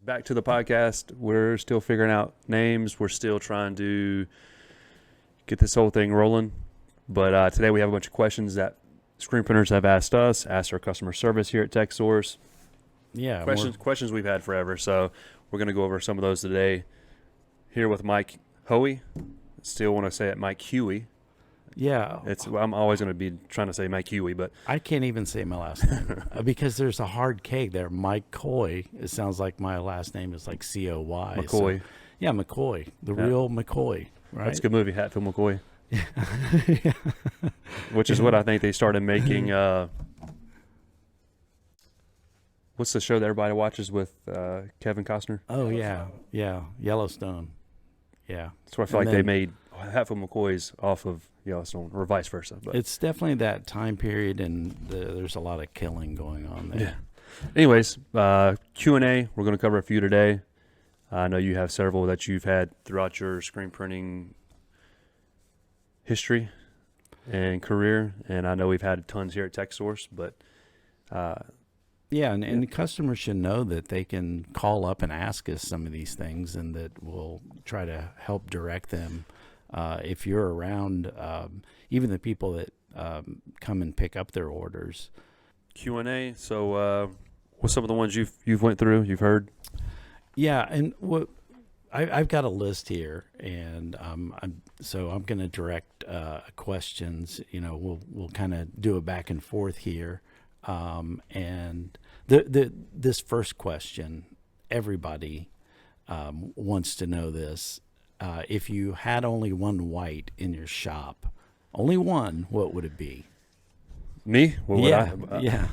back to the podcast. We're still figuring out names. We're still trying to get this whole thing rolling. But today we have a bunch of questions that screen printers have asked us, asked our customer service here at Texsource. Yeah. Questions we've had forever. So we're going to go over some of those today. Here with Mike Hoey. Still want to say it Mike Huey. Yeah. I'm always going to be trying to say Mike Huey, but I can't even say my last name because there's a hard K there. Mike Coy. It sounds like my last name is like C-O-Y. McCoy. So, yeah, McCoy. Real McCoy, right? That's a good movie, Hatfield McCoy. Yeah. Which is what I think they started making. What's the show that everybody watches with Kevin Costner? Oh, yeah. Yeah. Yellowstone. Yeah. That's why I feel like they made Hatfield McCoy's off of Yellowstone, or vice versa. But it's definitely that time period, and there's a lot of killing going on there. Yeah. Anyways, Q&A. We're going to cover a few today. I know you have several that you've had throughout your screen printing history and career, and I know we've had tons here at Texsource, but and customers should know that they can call up and ask us some of these things, and that we'll try to help direct them. If you're around, even the people that come and pick up their orders. Q&A. So what's some of the ones you've went through, you've heard? Yeah, and I've got a list here, and I'm going to direct questions. We'll kind of do a back and forth here. And this first question, everybody wants to know this. If you had only one white in your shop, only one, what would it be? Me? What would I? Yeah.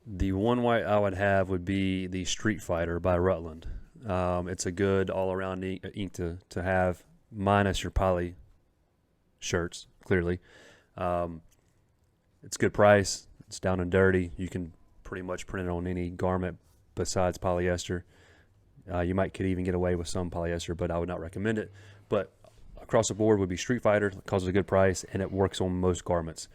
The one white I would have would be the Street Fighter by Rutland. It's a good all-around ink to have, minus your poly shirts, clearly. It's good price. It's down and dirty. You can pretty much print it on any garment besides polyester. You could even get away with some polyester, but I would not recommend it. But across the board would be Street Fighter, because it's a good price, and it works on most garments.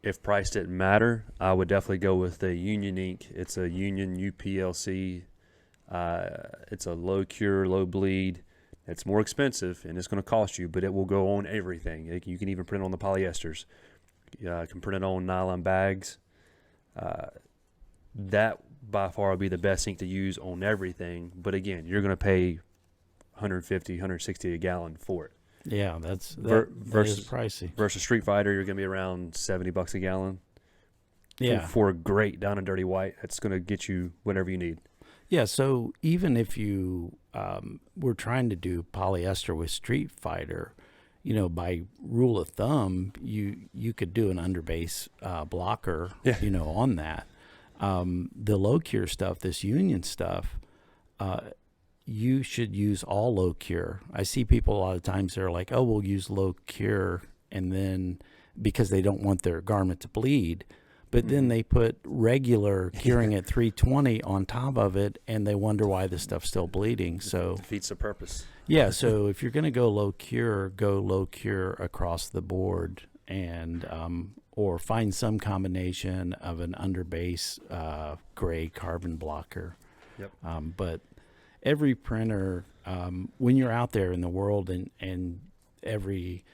If price didn't matter, I would definitely go with the Union ink. It's a Union UPLC. It's a low cure, low bleed. It's more expensive, and it's going to cost you, but it will go on everything. You can even print it on the polyesters. You can print it on nylon bags. That by far would be the best ink to use on everything. But again, you're going to pay $150, $160 a gallon for it. Yeah, that is pricey. Versus Street Fighter, you're going to be around $70 a gallon. Yeah, for a great down and dirty white, that's going to get you whatever you need. Yeah, so even if you were trying to do polyester with Street Fighter, by rule of thumb, you could do an underbase blocker, on that. The low cure stuff, this Union stuff, you should use all low cure. I see people a lot of times, they're like, oh, we'll use low cure, and then because they don't want their garment to bleed, but then they put regular curing at 320 on top of it, and they wonder why the stuff's still bleeding. So defeats the purpose. Yeah, so if you're going to go low cure across the board, and or find some combination of an underbase gray carbon blocker. Yep. But every printer, when you're out there in the world, and everybody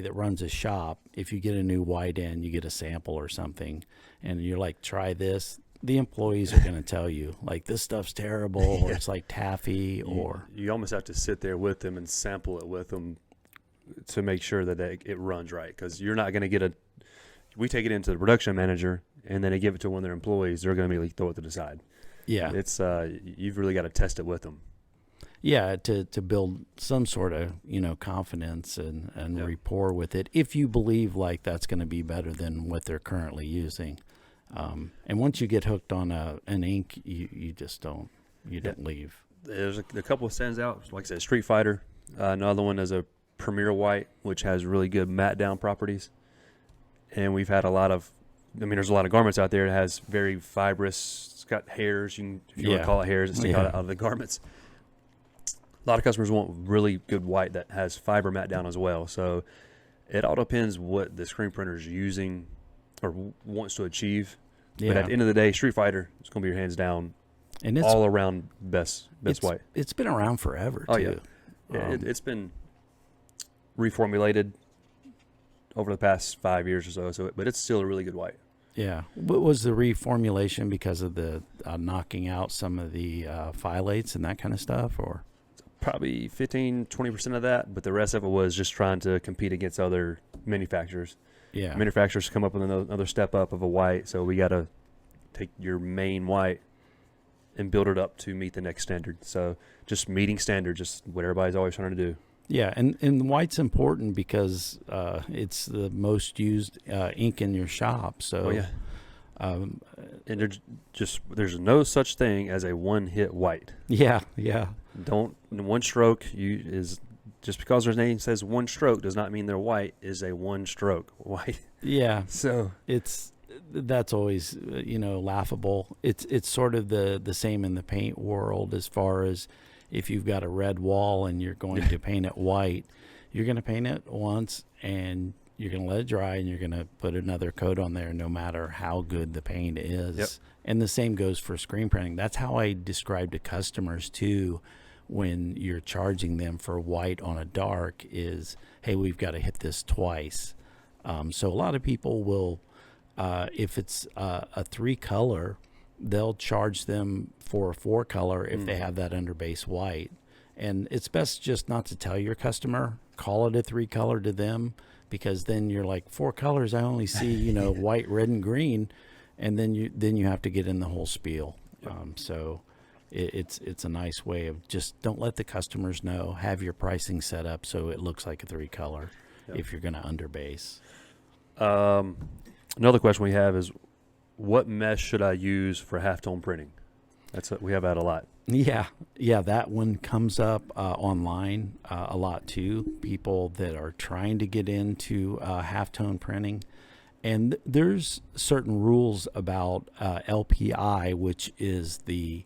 that runs a shop, if you get a new white in, you get a sample or something, and you're like, try this. The employees are going to tell you, like, this stuff's terrible, or it's like taffy, or... You almost have to sit there with them and sample it with them to make sure that it runs right, because you're not going to we take it into the production manager, and then they give it to one of their employees. They're going to immediately throw it to the side. Yeah. It's you've really got to test it with them. Yeah, to build some sort of, confidence and rapport with it, if you believe like that's going to be better than what they're currently using. And once you get hooked on an ink, you just don't leave. There's a couple of stands out. Like I said, Street Fighter. Another one is a Premier White, which has really good matte down properties. And we've had there's a lot of garments out there that has very fibrous, it's got hairs. If you want to call it hairs, that stick out of the garments. A lot of customers want really good white that has fiber matte down as well. So it all depends what the screen printer is using or wants to achieve. Yeah. But at the end of the day, Street Fighter is going to be your hands down, and it's all around best white. It's been around forever, too. Oh, yeah. It's been reformulated over the past 5 years or so, but it's still a really good white. Yeah. What was the reformulation because of the knocking out some of the phthalates and that kind of stuff, or? Probably 15-20% of that, but the rest of it was just trying to compete against other manufacturers. Yeah. Manufacturers come up with another step up of a white, so we got to take your main white and build it up to meet the next standard. So just meeting standard, just what everybody's always trying to do. Yeah, and white's important because it's the most used ink in your shop. So, and there's no such thing as a one-hit white. Yeah. Don't one stroke is just because their name says one stroke does not mean their white is a one stroke white. Yeah. So that's always laughable. It's sort of the same in the paint world as far as if you've got a red wall and you're going to paint it white, you're going to paint it once and you're going to let it dry and you're going to put another coat on there no matter how good the paint is. Yep. And the same goes for screen printing. That's how I describe to customers too when you're charging them for white on a dark is, hey, we've got to hit this twice. So a lot of people will, if it's a 3-color, they'll charge them for a 4-color if they have that underbase white. And it's best just not to tell your customer, call it a 3-color to them, because then you're like, 4 colors, I only see, white, red, and green. And then you have to get in the whole spiel. Yep. So it's a nice way of just don't let the customers know, have your pricing set up so it looks like a 3-color if you're going to underbase. Another question we have is, what mesh should I use for halftone printing? We have that a lot. Yeah, that one comes up online a lot too. People that are trying to get into halftone printing, and there's certain rules about LPI, which is the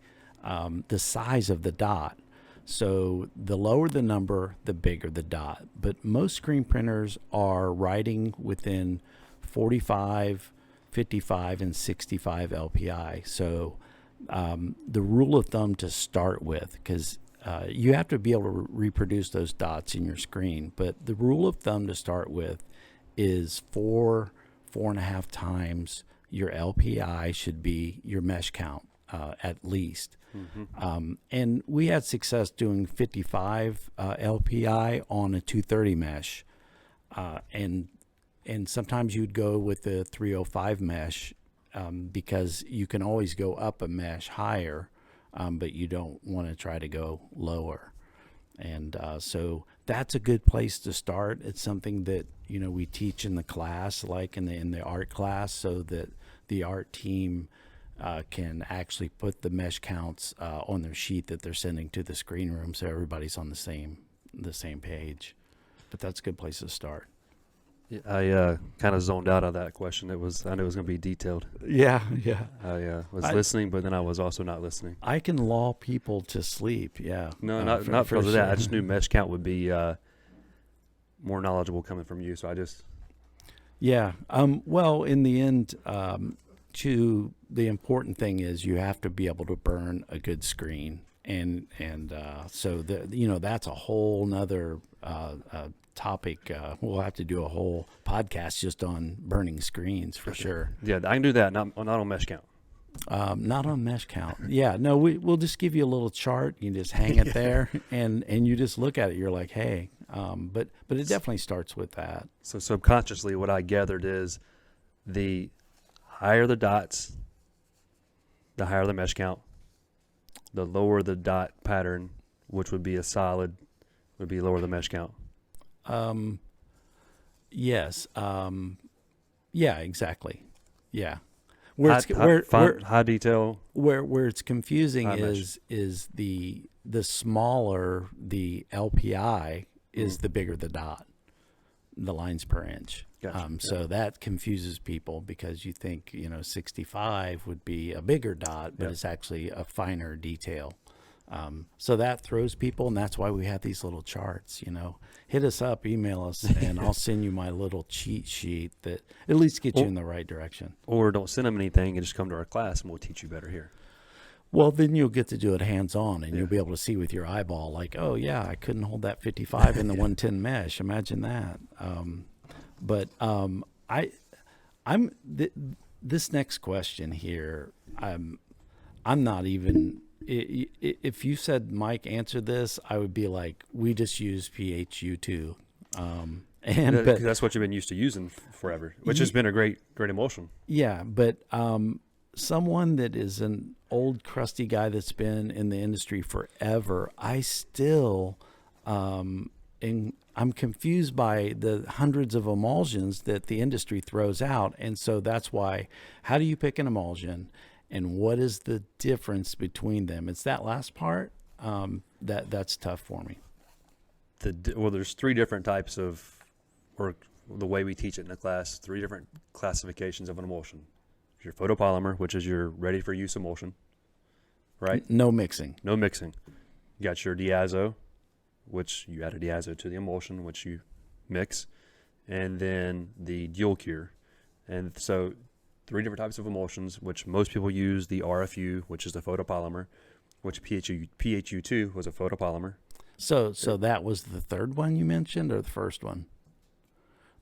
size of the dot. So the lower the number, the bigger the dot. But most screen printers are writing within 45, 55, and 65 LPI. So the rule of thumb to start with, because you have to be able to reproduce those dots in your screen, but the rule of thumb to start with is 4.5 times your LPI should be your mesh count at least. Mm-hmm. And we had success doing 55 LPI on a 230 mesh, and sometimes you'd go with the 305 mesh because you can always go up a mesh higher, but you don't want to try to go lower. And so that's a good place to start. It's something that we teach in the class, like in the art class, so that the art team can actually put the mesh counts on their sheet that they're sending to the screen room, so everybody's on the same page. But that's a good place to start. I kind of zoned out of that question. I knew it was going to be detailed. Yeah. I was listening, but then I was also not listening. I can lull people to sleep. Yeah. No, not because of that. I just knew mesh count would be more knowledgeable coming from you. So I just. Yeah. Well, in the end, the important thing is you have to be able to burn a good screen, and so that's a whole nother topic. We'll have to do a whole podcast just on burning screens for sure. Yeah, I can do that. Not on mesh count. Not on mesh count. Yeah, no, we'll just give you a little chart. You just hang it there, and you just look at it. You're like, hey, but it definitely starts with that. So subconsciously, what I gathered is the higher the dots, the higher the mesh count. The lower the dot pattern, which would be a solid, would be lower the mesh count. Yes. Yeah, exactly. Yeah. High detail. Where it's confusing mesh. is the smaller the LPI is, the bigger the dot, the lines per inch. Gotcha. So that confuses people because you think 65 would be a bigger dot, but it's actually a finer detail. So that throws people, and that's why we have these little charts. Hit us up, email us, and I'll send you my little cheat sheet that at least gets you in the right direction. Or don't send them anything and just come to our class, and we'll teach you better here. Well, then you'll get to do it hands-on, and you'll be able to see with your eyeball, like, oh, yeah, I couldn't hold that 55 in the 110 mesh. Imagine that. This next question here, I'm not even, if you said, Mike, answer this, I would be like, we just use PHU2. But that's what you've been used to using forever, which has been a great emulsion. Yeah, but someone that is an old crusty guy that's been in the industry forever, I still I'm confused by the hundreds of emulsions that the industry throws out. And so that's why, how do you pick an emulsion, and what is the difference between them? It's that last part that's tough for me. There's three different types of, or the way we teach it in the class, three different classifications of an emulsion. Your photopolymer, which is your ready for use emulsion, right? No mixing. No mixing. You got your diazo, which you add a diazo to the emulsion, which you mix, and then the dual cure. And so three different types of emulsions, which most people use the RFU, which is the photopolymer, which PHU2 was a photopolymer. So that was the third one you mentioned, or the first one?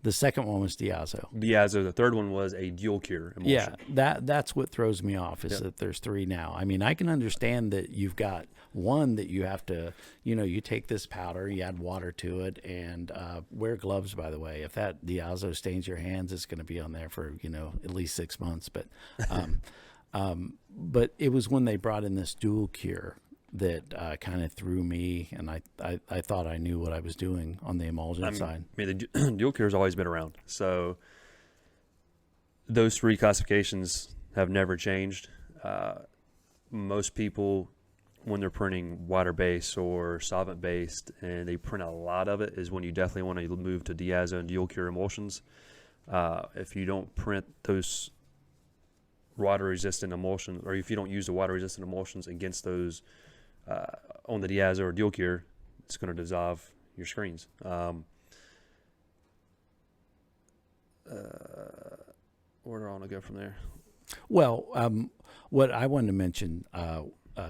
The second one was diazo. Diazo. The third one was a dual cure emulsion. Yeah, that's what throws me off, is that there's three now. I mean, I can understand that you've got one that you have to, you take this powder, you add water to it, and wear gloves, by the way. If that diazo stains your hands, it's going to be on there for, at least 6 months. But but it was when they brought in this dual cure that kind of threw me, and I thought I knew what I was doing on the emulsion side. I mean, the dual cure has always been around. So those three classifications have never changed. Most people, when they're printing water-based or solvent-based, and they print a lot of it, is when you definitely want to move to diazo and dual cure emulsions. If you don't print those water-resistant emulsions, or if you don't use the water-resistant emulsions against those on the diazo or dual cure, it's going to dissolve your screens. Where do I want to go from there? Well, what I wanted to mention,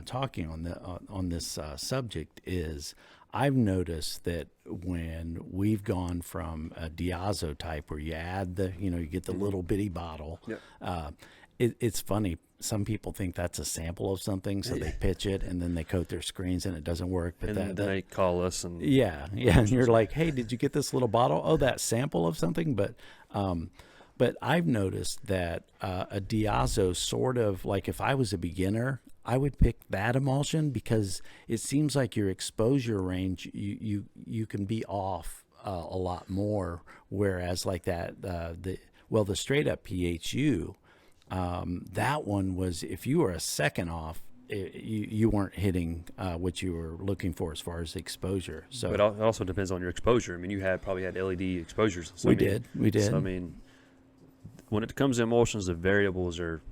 talking on this subject, is I've noticed that when we've gone from a diazo type, where you add you get the little bitty bottle. Yep. It's funny. Some people think that's a sample of something, so they pitch it and then they coat their screens and it doesn't work. But then they call us and and you're like, hey, did you get this little bottle? Oh, that sample of something. But I've noticed that a diazo, sort of like, if I was a beginner, I would pick that emulsion, because it seems like your exposure range, you can be off a lot more. Whereas like that, the straight up PHU. That one was, if you were a second off, you weren't hitting what you were looking for as far as exposure. So but it also depends on your exposure. I mean, you probably had LED exposures. So we did. So, I mean, when it comes to emulsions, the variables are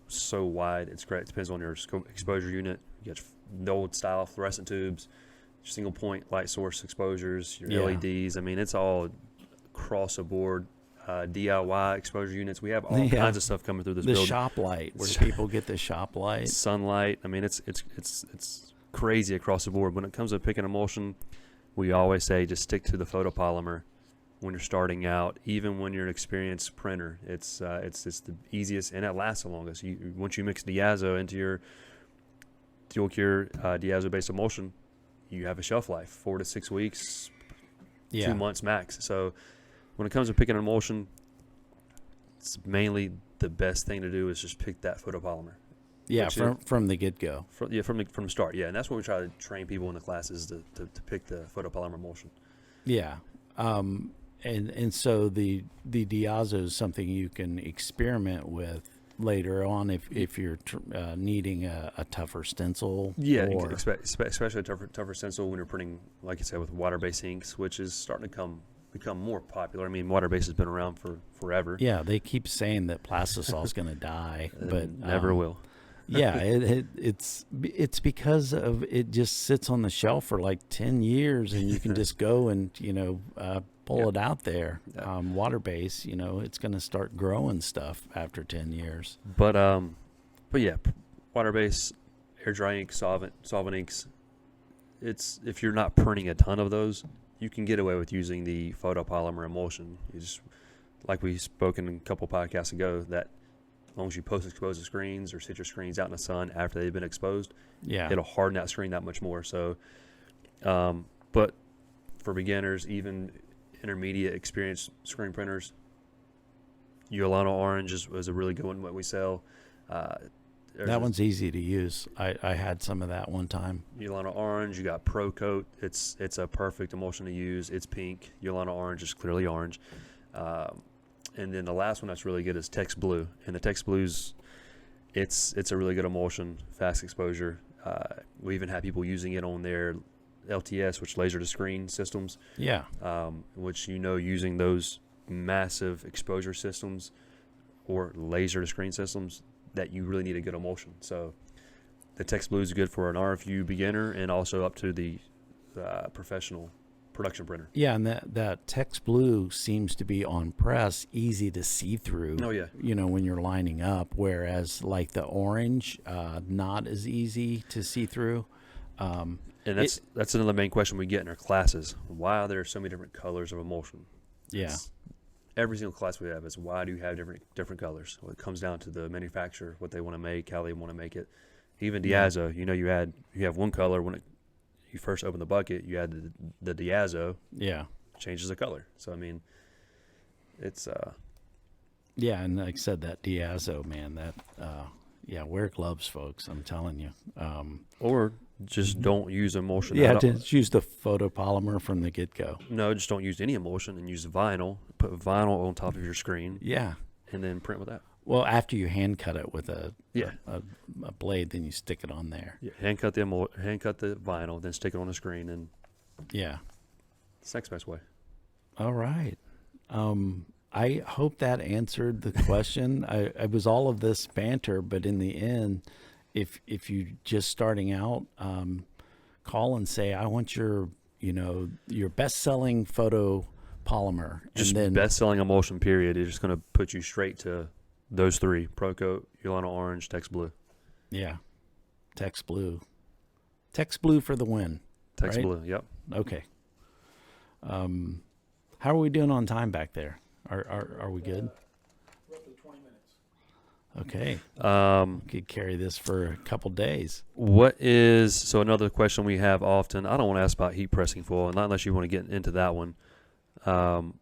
so wide. It's great. It depends on your exposure unit. You got the old style fluorescent tubes, single point light source exposures, your LEDs. I mean, it's all across the board. DIY exposure units. We have all kinds of stuff coming through this building. The shop light, where people get the shop light. Sunlight. I mean, it's crazy across the board. When it comes to picking emulsion, we always say just stick to the photopolymer when you're starting out. Even when you're an experienced printer, it's the easiest and it lasts the longest. Once you mix diazo into your dual cure diazo-based emulsion, you have a shelf life, 4 to 6 weeks, 2 months max. So when it comes to picking an emulsion, it's mainly the best thing to do is just pick that photopolymer. Yeah, from the get-go. From the start, yeah. And that's what we try to train people in the classes to pick the photopolymer emulsion. Yeah. And so the diazo is something you can experiment with later on if you're needing a tougher stencil. Yeah, especially a tougher stencil when you're printing, like you said, with water-based inks, which is starting to become more popular. I mean, water-based has been around for forever. Yeah, they keep saying that plastisol is going to die, but never will. Yeah, it's because of it just sits on the shelf for like 10 years, and you can just go and pull Yep. it out there. Yep. Water base, it's going to start growing stuff after 10 years. But yeah, water base, air dry ink, solvent inks. It's if you're not printing a ton of those, you can get away with using the photopolymer emulsion. You just like we spoken a couple podcasts ago that as long as you post-expose the screens or sit your screens out in the sun after they've been exposed, Yeah. it'll harden that screen that much more. So, but for beginners, even intermediate experienced screen printers, Yolano Orange is a really good one. What we sell, That one's easy to use. I had some of that one time. Yolano Orange. You got Pro Coat. It's a perfect emulsion to use. It's pink. Yolano Orange is clearly orange. And then the last one that's really good is Tex Blue. And the Tex Blue's, it's a really good emulsion, fast exposure. We even have people using it on their LTS, which laser to screen systems. Yeah. Which using those massive exposure systems or laser to screen systems, that you really need a good emulsion. So the Tex Blue is good for an RFU beginner and also up to the professional production printer. Yeah, and that Tex Blue seems to be on press easy to see through. Oh yeah. When you're lining up, whereas like the orange, not as easy to see through. And that's another main question we get in our classes. Why are there so many different colors of emulsion? Yeah. Every single class we have is why do you have different colors? Well, it comes down to the manufacturer, what they want to make, how they want to make it. Even Diazo, you have one color when you first open the bucket, you add the Diazo, changes the color. So I mean, it's yeah, and like I said, that Diazo, man, that wear gloves, folks. I'm telling you. Or just don't use emulsion. Yeah, just use the photopolymer from the get-go. No, just don't use any emulsion and use vinyl. Put vinyl on top of your screen. Yeah, and then print with that. Well, after you hand cut it with a blade, then you stick it on there. Yeah, hand cut the vinyl, then stick it on the screen, and it's the next best way. All right. I hope that answered the question. I was all of this banter, but in the end, if you just starting out, call and say, I want your best-selling photo polymer. Just and then best-selling emulsion, period. It's just going to put you straight to those three: Pro Coat, Yolano Orange, Tex Blue. Yeah, Tex Blue. Tex Blue for the win. Tex right? Blue, yep. Okay. How are we doing on time back there? Are we good? Roughly 20 minutes. Okay. We could carry this for a couple days. So another question we have often, I don't want to ask about heat pressing foil, not unless you want to get into that one. That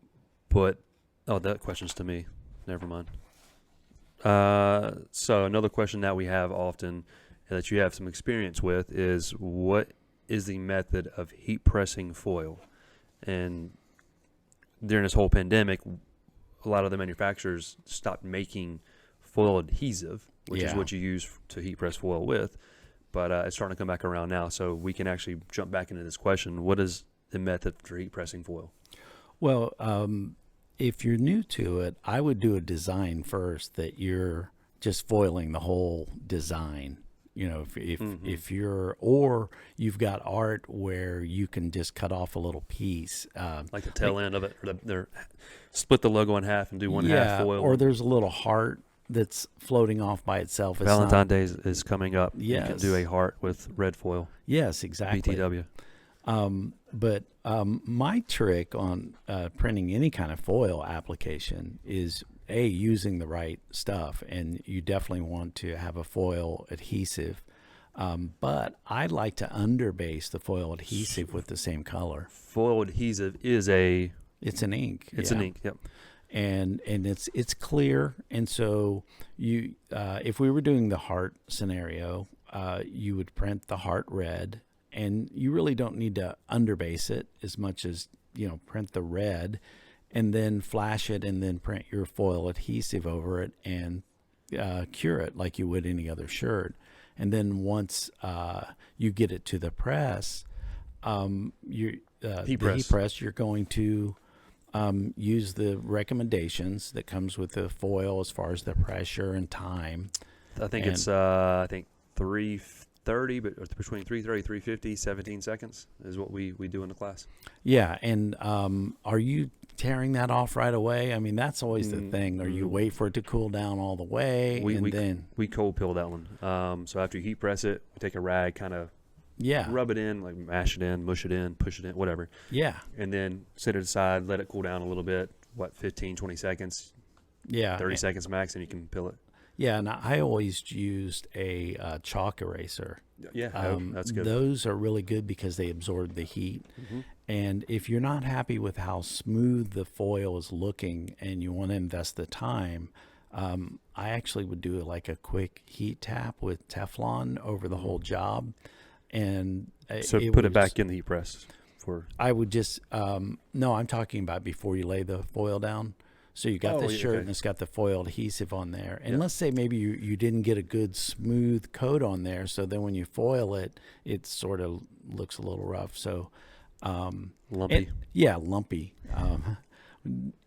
question's to me. Never mind. So another question that we have often that you have some experience with is, what is the method of heat pressing foil? And during this whole pandemic, a lot of the manufacturers stopped making foil adhesive, which is what you use to heat press foil with. But it's starting to come back around now, so we can actually jump back into this question. What is the method for heat pressing foil? Well, if you're new to it, I would do a design first that you're just foiling the whole design. If you've got art where you can just cut off a little piece, like the tail end of it, or they're split the logo in half and do one half foil. Or there's a little heart that's floating off by itself. Valentine's Day is coming up. Yes. You can do a heart with red foil. Yes, exactly. BTW. But my trick on printing any kind of foil application is using the right stuff, and you definitely want to have a foil adhesive. But I like to underbase the foil adhesive with the same color. Foil adhesive is it's an ink. It's an ink. Yep. And it's clear, and so you if we were doing the heart scenario, you would print the heart red. And you really don't need to underbase it as much as, print the red and then flash it and then print your foil adhesive over it and cure it like you would any other shirt. And then once you get it to the press, heat press, you're going to use the recommendations that comes with the foil as far as the pressure and time. I think And- it's 330, but between 330 350, 17 seconds is what we do in the class. Yeah, and are you tearing that off right away? I mean, that's always the thing. Or you wait for it to cool down all the way, then we cold peel that one. So after you heat press it, we take a rag, kind of rub it in, like mash it in, mush it in, push it in, whatever. Yeah. And then set it aside, let it cool down a little bit. 15, 20 seconds? Yeah. 30 seconds max, and you can peel it. Yeah, and I always used a chalk eraser. Yeah, that's good. Those are really good because they absorb the heat. Mm-hmm. And if you're not happy with how smooth the foil is looking and you want to invest the time, I actually would do like a quick heat tap with Teflon over the whole job. And so put it back in the heat press. I would just, no, I'm talking about before you lay the foil down. So you got this shirt and it's got the foil adhesive on there. And let's say maybe you didn't get a good smooth coat on there. So then when you foil it, it sort of looks a little rough. So lumpy. Lumpy.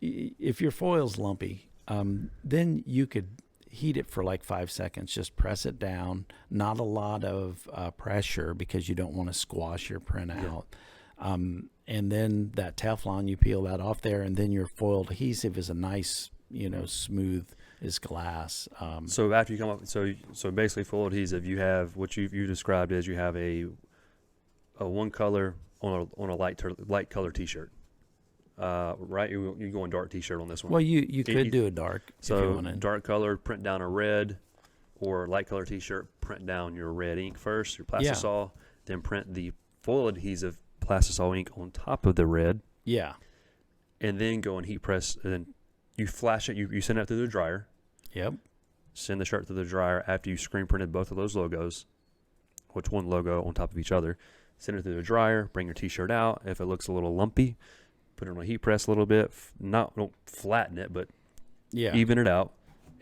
If your foil's lumpy, then you could heat it for like 5 seconds. Just press it down. Not a lot of pressure because you don't want to squash your print out. And then that Teflon, you peel that off there, and then your foiled adhesive is a nice, smooth as glass. So after you come up, so basically foil adhesive, you have what you described as you have a one color on a light color T-shirt, right? You go in dark T-shirt on this one. Well, you could do a dark. So if you wanted. Dark color, print down a red, or light color T-shirt, print down your red ink first, your plastisol, then print the foil adhesive plastisol ink on top of the red, and then go and heat press, and then you flash it. You send it through the dryer. Send the shirt through the dryer after you screen printed both of those logos, which one logo on top of each other. Send it through the dryer. Bring your T-shirt out. If it looks a little lumpy, put it on a heat press a little bit. Don't flatten it, but even it out.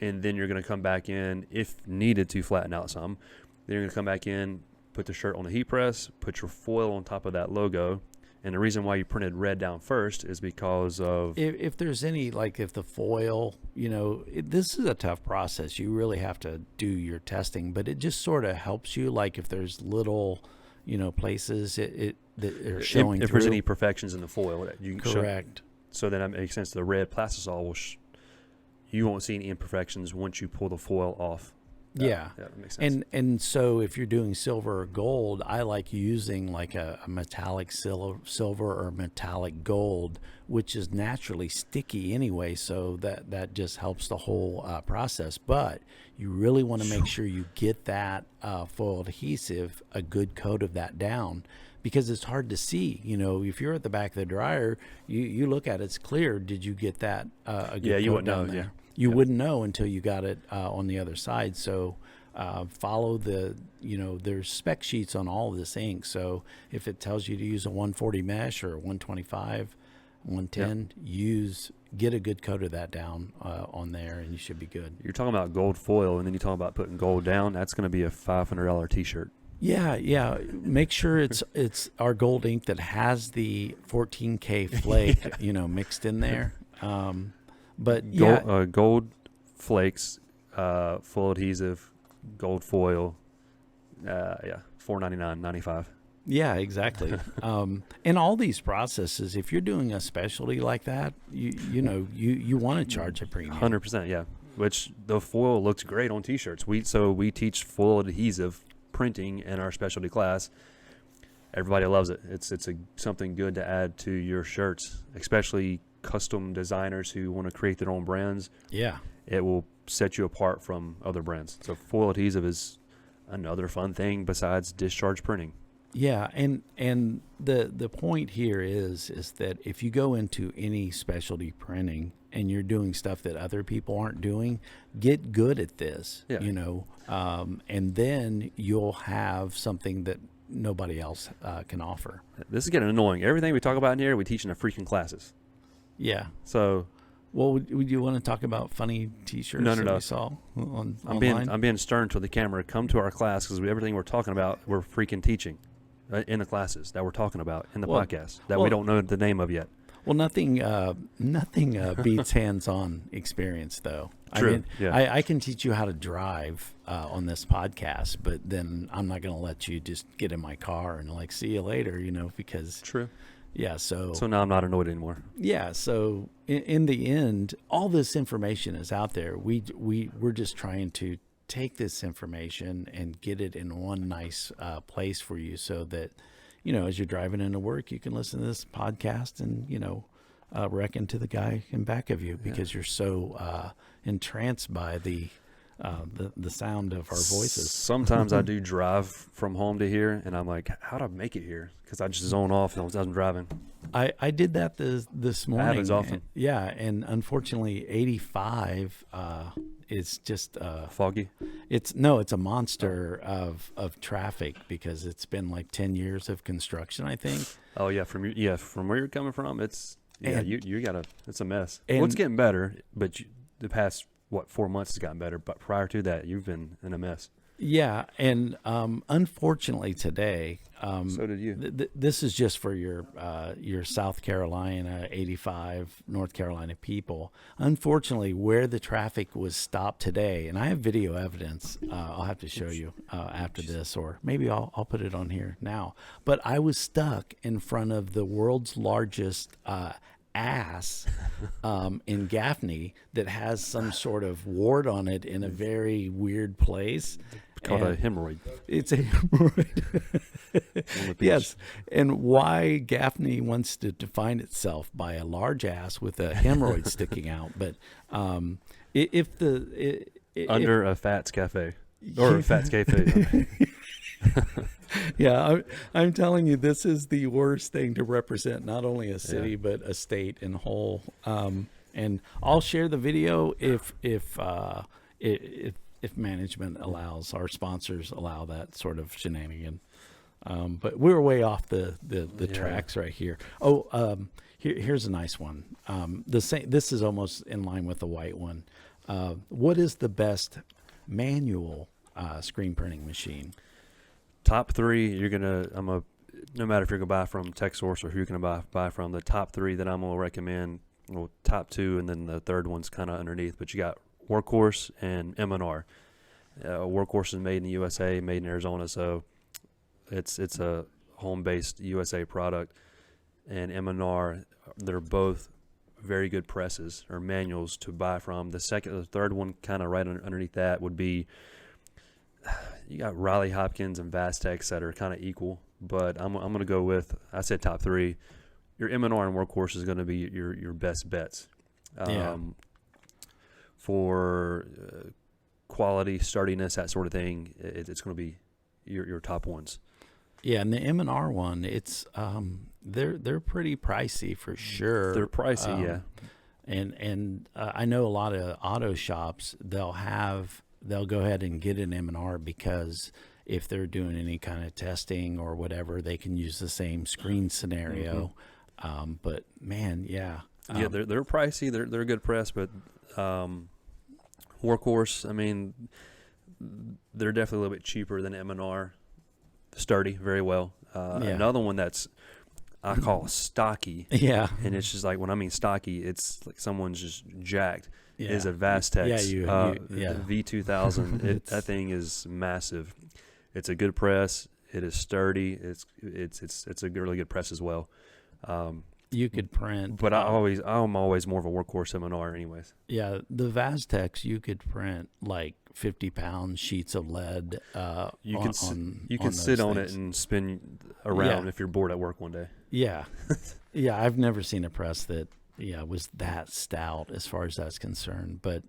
And then you're going to come back in, if needed to flatten out some. Then you're going to come back in, put the shirt on the heat press, put your foil on top of that logo. And the reason why you printed red down first is because of... If there's any, like if the foil, this is a tough process. You really have to do your testing, but it just sort of helps you. Like if there's little, places that are showing if through. there's any imperfections in the foil, you can Correct. So then that makes sense. The red plastisol will... you won't see any imperfections once you pull the foil off. That makes sense. And so if you're doing silver or gold, I like using like a metallic silver or metallic gold, which is naturally sticky anyway. So that just helps the whole process. But you really want to make sure you get that foil adhesive, a good coat of that down, because it's hard to see. If you're at the back of the dryer, you look at it, it's clear. Did you get that a good coat you wouldn't down know. there? You wouldn't know until you got it on the other side. So follow there's spec sheets on all of this ink. So if it tells you to use a 140 mesh or a 125, 110, get a good coat of that down on there, and you should be good. You're talking about gold foil, and then you talk about putting gold down. That's going to be a $500 T-shirt. Yeah. Make sure it's our gold ink that has the 14K flake, mixed in there. But gold flakes, full adhesive, gold foil, $499.95. Yeah, exactly. And all these processes, if you're doing a specialty like that, you want to charge a premium. 100%, yeah. Which the foil looks great on T-shirts. We teach full adhesive printing in our specialty class. Everybody loves it. It's something good to add to your shirts, especially custom designers who want to create their own brands. Yeah. It will set you apart from other brands. So foil adhesive is another fun thing besides discharge printing. Yeah, and the point here is that if you go into any specialty printing and you're doing stuff that other people aren't doing, get good at this, and then you'll have something that nobody else can offer. This is getting annoying. Everything we talk about in here, we teach in the freaking classes. Yeah. So, well, would you want to talk about funny T-shirts No. that we saw online? I'm being stern to the camera. Come to our class because everything we're talking about, we're freaking teaching in the classes that we're talking about in the podcast that we don't know the name of yet. Well, nothing beats hands-on experience, though. True. I mean, Yeah. I can teach you how to drive on this podcast, but then I'm not going to let you just get in my car and like see you later, because True. yeah. So now I'm not annoyed anymore. yeah. So in the end, all this information is out there. We're just trying to take this information and get it in one nice place for you, so that as you're driving into work, you can listen to this podcast and reckon to the guy in back of you, because you're so entranced by the sound of our voices. Sometimes I do drive from home to here, and I'm like, how'd I make it here? Because I just zone off and I'm driving. I did that this morning. Happens often. And unfortunately, 85 is just Foggy. It's a monster of traffic, because it's been like 10 years of construction, I think. Oh yeah, from where you're coming from, it's you gotta, it's a mess. And Well, it's getting better, but the past 4 months has gotten better. But prior to that, you've been in a mess. Yeah, and unfortunately today, So did you. this is just for your South Carolina, 85 North Carolina people. Unfortunately, where the traffic was stopped today, and I have video evidence. I'll have to show you after this, or maybe I'll put it on here now. But I was stuck in front of the world's largest ass in Gaffney that has some sort of wart on it in a very weird place. Called a hemorrhoid. It's a hemorrhoid. Yes. And why Gaffney wants to define itself by a large ass with a hemorrhoid sticking out. But Under a Fats Cafe. Or a Fats Cafe. Yeah, I'm telling you, this is the worst thing to represent not only a city but a state in whole. And I'll share the video if management allows, our sponsors allow that sort of shenanigan. But we're way off the tracks right here. Here's a nice one. This is almost in line with the white one. What is the best manual screen printing machine? Top three, no matter if you're gonna buy from Texsource or who you're gonna buy from, the top three that I'm gonna recommend, well, top two, and then the third one's kind of underneath. But you got Workhorse and M&R. Workhorse is made in the USA, made in Arizona, so it's a home-based USA product. And M&R, they're both very good presses or manuals to buy from. The third one, kind of right underneath that, would be, you got Riley Hopkins and Vastex that are kind of equal, but I'm going to go with, I said top three. Your M&R and Workhorse is going to be your best bets. For quality, sturdiness, that sort of thing, it's going to be your top ones. Yeah, and the M&R one, it's they're pretty pricey for sure. They're pricey, yeah. And I know a lot of auto shops, they'll go ahead and get an M&R because if they're doing any kind of testing or whatever, they can use the same screen scenario. But man, yeah. They're pricey. They're a good press, but Workhorse, I mean, they're definitely a little bit cheaper than M&R. Sturdy, very well. Another one that's I call stocky. Yeah. And it's just like, when I mean stocky, it's like someone's just jacked. Yeah. Is a Vastex. The V2000. That thing is massive. It's a good press. It is sturdy. It's a really good press as well. You could print, but I'm always more of a Workhorse M&R anyways. Yeah, the Vastex, you could print like 50-pound sheets of lead. You can sit on it and spin around if you're bored at work one day. Yeah, yeah. I've never seen a press that was that stout as far as that's concerned. But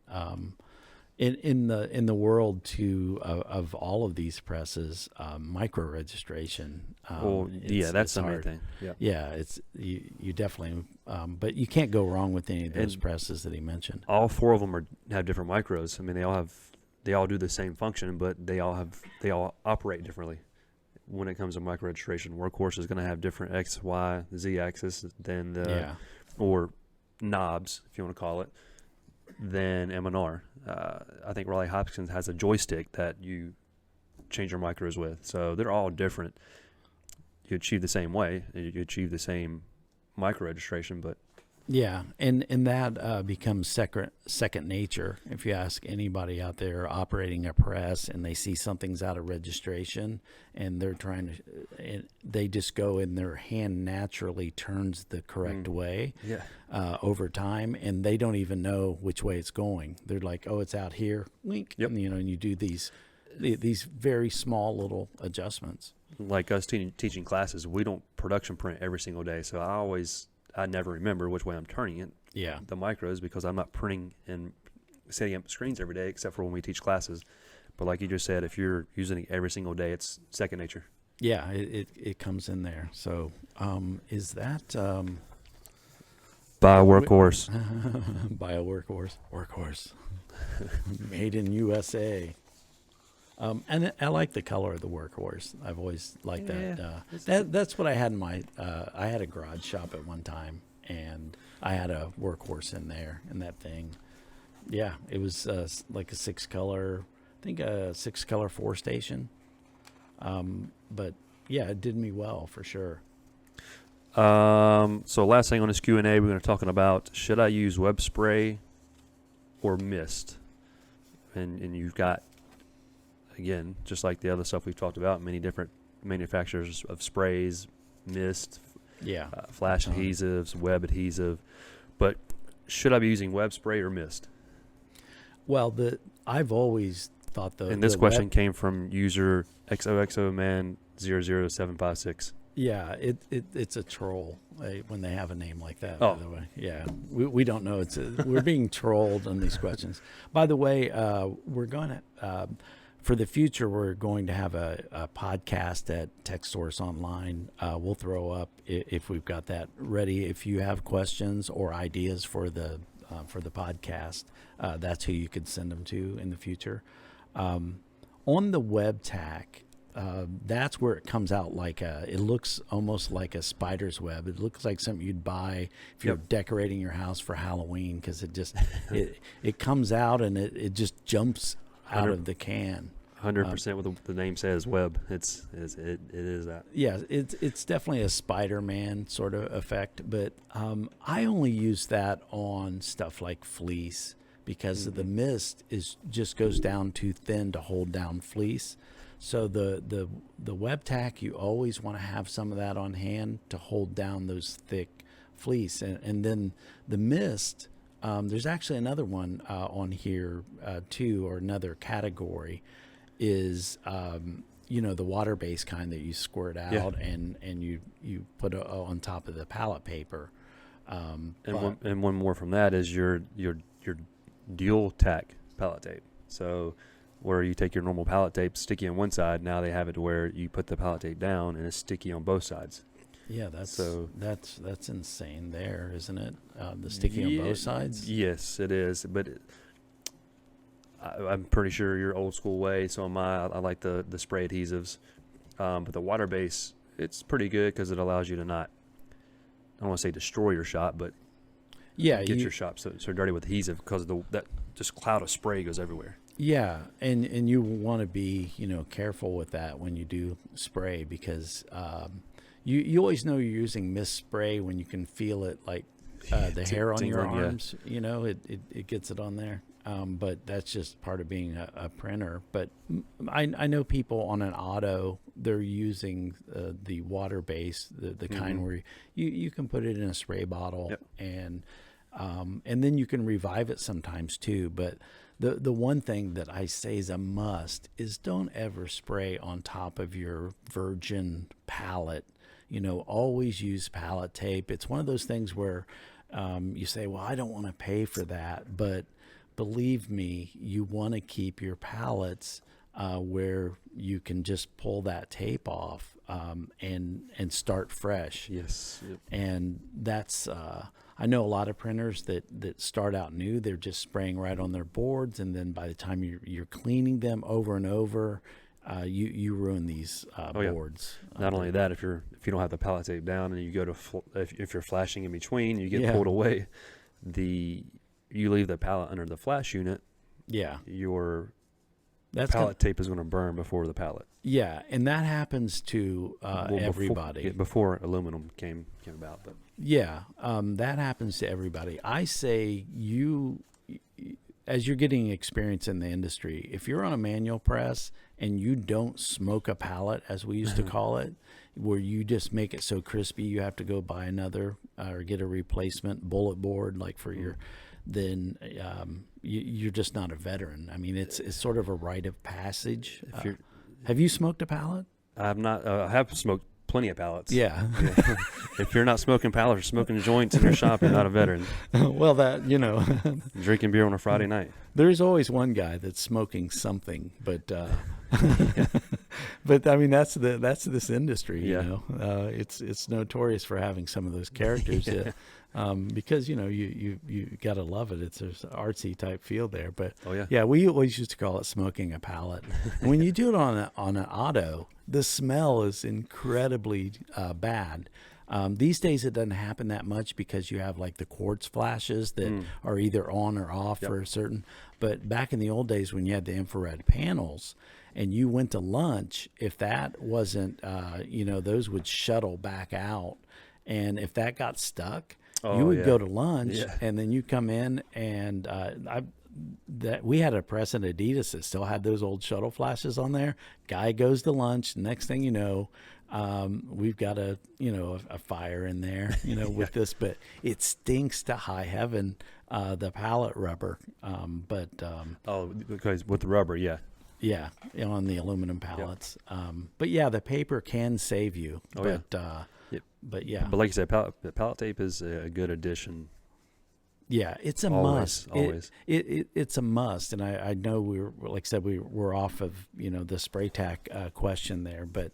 in the world too of all of these presses, micro registration. That's the main thing. Yeah, it's you definitely. But you can't go wrong with any of those presses that he mentioned. All four of them have different micros. I mean, they all do the same function, but they all operate differently. When it comes to micro registration, Workhorse is going to have different X, Y, Z axis than or knobs, if you want to call it, than M&R. I think Riley Hopkins has a joystick that you change your micros with. So they're all different. You achieve the same way. You achieve the same micro registration, but Yeah, and that becomes second nature. If you ask anybody out there operating a press and they see something's out of registration and they're trying to, and they just go and their hand naturally turns the correct way Yeah. over time, and they don't even know which way it's going. They're like, "Oh, it's out here," wink, Yep. and, and you do these very small little adjustments. Like us teaching classes, we don't production print every single day, so I never remember which way I'm turning it. Yeah. The micros, because I'm not printing and setting up screens every day, except for when we teach classes. But like you just said, if you're using it every single day, it's second nature. Yeah, it comes in there. So, is that Buy a workhorse. by a workhorse? Made in USA. And I like the color of the workhorse. I've always liked that. That's what I had in my. I had a garage shop at one time, and I had a workhorse in there, and that thing. Yeah, it was like a 6-color. I think a 6-color 4-station. But yeah, it did me well for sure. So last thing on this Q&A, we're going to talking about, should I use web spray or mist? And you've got, again, just like the other stuff we've talked about, many different manufacturers of sprays, mist, Yeah. flash adhesives, web adhesive. But should I be using web spray or mist? Well, I've always thought And this question came from user XOXOman00756. Yeah, it's a troll when they have a name like that. Oh. By the way, yeah, we don't know. We're being trolled on these questions. By the way, we're going to for the future we're going to have a podcast at Texsource Online. We'll throw up if we've got that ready. If you have questions or ideas for the podcast, that's who you could send them to in the future. On the web tack. That's where it comes out like it looks almost like a spider's web. It looks like something you'd buy if you're decorating your house for Halloween, because it just it comes out and it just jumps out of the can. 100% what the name says, web. It is that. Yeah, it's definitely a Spider-Man sort of effect, but I only use that on stuff like fleece because the mist just goes down too thin to hold down fleece. So the web tack, you always want to have some of that on hand to hold down those thick fleece. And then the mist, there's actually another one on here too, or another category is, the water-based kind that you squirt out and you put on top of the pallet paper. And one more from that is your dual tack pallet tape. So where you take your normal pallet tape, sticky on one side, now they have it to where you put the pallet tape down and it's sticky on both sides. Yeah, that's insane there, isn't it? The sticky on both sides? Yes, it is. But I'm pretty sure you're old school way, so am I. I like the spray adhesives. But the water base, it's pretty good because it allows you to not, I don't want to say destroy your shop, but get your shop so dirty with adhesive because that just cloud of spray goes everywhere. Yeah, and you want to be careful with that when you do spray because you always know you're using mist spray when you can feel it like the hair on your arms. Yeah. It gets it on there. But that's just part of being a printer. But I know people on an auto, they're using the water base, the kind where you can put it in a spray bottle and then you can revive it sometimes too. But the one thing that I say is a must is don't ever spray on top of your virgin pallet. Always use pallet tape. It's one of those things where you say, well, I don't want to pay for that. But believe me, you want to keep your pallets where you can just pull that tape off and start fresh. Yes. Yep. And that's I know a lot of printers that start out new, they're just spraying right on their boards, and then by the time you're cleaning them over and over, you ruin these boards. Not only that, if you don't have the pallet tape down and you go to if you're flashing in between, you get pulled away. You leave the pallet under the flash unit. Yeah, your pallet tape is going to burn before the pallet. Yeah, and that happens to everybody. Before aluminum came about, but That happens to everybody. I say as you're getting experience in the industry, if you're on a manual press and you don't smoke a pallet, as we used to call it, where you just make it so crispy you have to go buy another or get a replacement bullet board like for your, then you're just not a veteran. I mean, it's sort of a rite of passage. Have you smoked a pallet? I have not. I have smoked plenty of pallets. Yeah. If you're not smoking pallets or smoking joints in your shop, you're not a veteran. Well, Drinking beer on a Friday night. There's always one guy that's smoking something, but but I mean that's this industry, you know. It's notorious for having some of those characters because you got to love it. It's an artsy type feel there, but we always used to call it smoking a pallet. And when you do it on an auto, the smell is incredibly bad. These days it doesn't happen that much because you have like the quartz flashes that are either on or off for a certain, but back in the old days when you had the infrared panels and you went to lunch, if that wasn't, those would shuttle back out. And if that got stuck, you would go to lunch and then you come in and we had a press at Adidas that still had those old shuttle flashes on there. Guy goes to lunch. Next thing you know, we've got a fire in there, with this, but it stinks to high heaven, the pallet rubber. Because with the rubber, on the aluminum pallets. But the paper can save you. But like you said, pallet tape is a good addition. Yeah, it's a always, must. Always. It's a must. And I know we're off of, the spray tack question there, but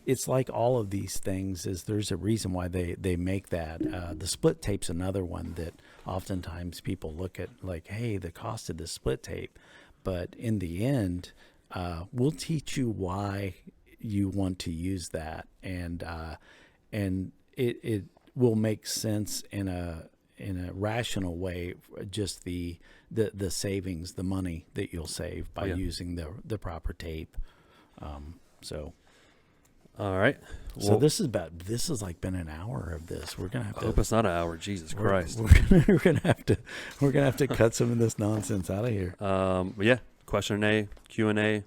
it's like all of these things there's a reason why they make that. The split tape's another one that oftentimes people look at like, hey, the cost of the split tape. But in the end, we'll teach you why you want to use that. And it will make sense in a rational way, just the savings, the money that you'll save by using the proper tape. All right. So this is like been an hour of this. We're gonna have to. I hope it's not an hour. Jesus Christ. We're gonna have to cut some of this nonsense out of here. Question and Q&A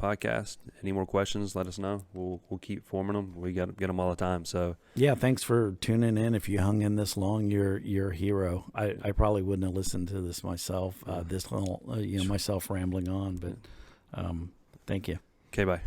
podcast. Any more questions? Let us know. We'll keep forming them. We get them all the time. So thanks for tuning in. If you hung in this long, you're a hero. I probably wouldn't have listened to this myself. Myself rambling on, but thank you. Okay, bye.